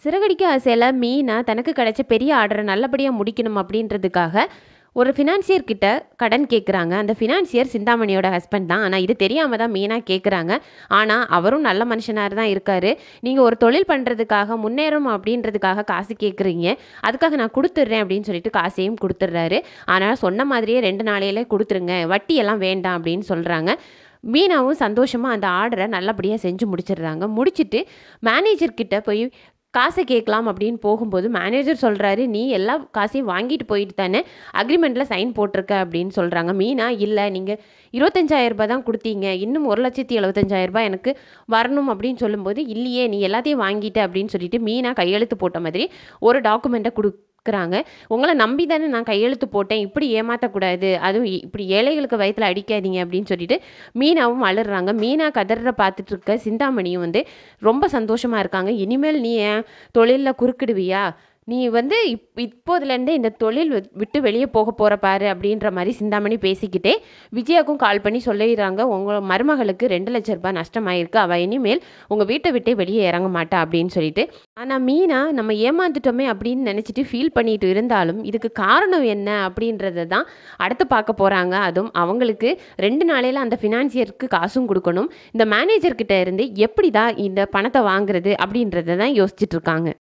சிறகடிக்க ஆசையில மீனா தனக்கு கிடைச்ச பெரிய ஆர்டர நல்லபடியா முடிக்கணும் அப்படின்றதுக்காக, ஒரு ஃபினான்சியர் கிட்ட கடன் கேட்குறாங்க. அந்த ஃபினான்சியர் சிந்தாமணியோட ஹஸ்பண்ட் தான். ஆனா இது தெரியாம தான் மீனா கேட்குறாங்க. ஆனா அவரும் நல்ல மனுஷனா தான் இருக்காரு. "நீங்க ஒரு தொழில் பண்றதுக்காக, முன்னேறணும் அப்படின்றதுக்காக காசு கேட்குறீங்க. அதுக்காக நான் குடுத்துடுறேன்" அப்படின்னு சொல்லிட்டு காசையும் குடுத்துடுறாரு. ஆனா சொன்ன மாதிரியே 2 நாளையிலே குடுத்துருங்க. வட்டியெல்லாம் வேண்டாம் அப்படின்னு சொல்றாங்க. மீனாவும் சந்தோஷமா அந்த ஆர்டர நல்லபடியா செஞ்சு முடிச்சிடுறாங்க. முடிச்சுட்டு மேனேஜர் கிட்ட போய் காச கேட்கலாம் அப்படின்னு போகும்போது, மேனேஜர் சொல்றாரு, "நீ எல்லா காசையும் வாங்கிட்டு போயிட்டு தானே அக்ரீமெண்ட்ல சைன் போட்டிருக்க" அப்படின்னு சொல்றாங்க. மீனா, "இல்ல நீங்க ரூ. 25,000 தான் குடுத்தீங்க. இன்னும் ரூ. 1,75,000 எனக்கு வரணும்" அப்படின்னு சொல்லும்போது, "இல்லையே நீ எல்லாத்தையும் வாங்கிட்ட" அப்படின்னு சொல்லிட்டு மீனா கையெழுத்து போட்ட மாதிரி ஒரு டாக்குமெண்ட்ட குடுக்குறாங்க. "உங்கள நம்பி தானே நான் கையெழுத்து போட்டேன். இப்படி ஏமாத்தக்கூடாது. அதுவும் இப்படி ஏழைகளுக்கு வயித்துல அடிக்காதீங்க" அப்படின்னு சொல்லிட்டு மீனாவும் அழுறாங்க. மீனா கதறத பார்த்துட்டு இருக்க சிந்தாமணியும் ரொம்ப சந்தோஷமா இருக்காங்க. "இனிமேல் நீ என் தொழில்ல குறுக்கிடுவியா? நீ இப்போதுலேருந்தே இந்த தொழில் விட்டு வெளிய போக போற பாரு" அப்படின்ற மாரி சிந்தாமணி பேசிக்கிட்டே விஜயாக்கும் கால் பண்ணி சொல்லிர்றாங்க. "உங்க மருமகளுக்கு ரூ. 2,00,000 நஷ்டமாயிருக்கு. அவ இனிமேல் உங்க வீட்ட விட்டே வெளிய இறங்க மாட்டா" அப்படின்னு சொல்லிட்டு. ஆனா மீனா நம்ம ஏமாந்துட்டோமே அப்படின்னு நினைச்சிட்டு ஃபீல் பண்ணிட்டு இருந்தாலும், இதுக்கு காரணம் என்ன அப்படின்றத தான் அடுத்து பார்க்க போறாங்க. அதுவும் அவங்களுக்கு 2 நாளையில அந்த ஃபினான்சியருக்கு காசும் குடுக்கணும். இந்த மேனேஜர் கிட்ட இருந்து எப்படி தான் இந்த பணத்த வாங்குறது அப்படின்றத தான் யோசிச்சுட்டு இருக்காங்க.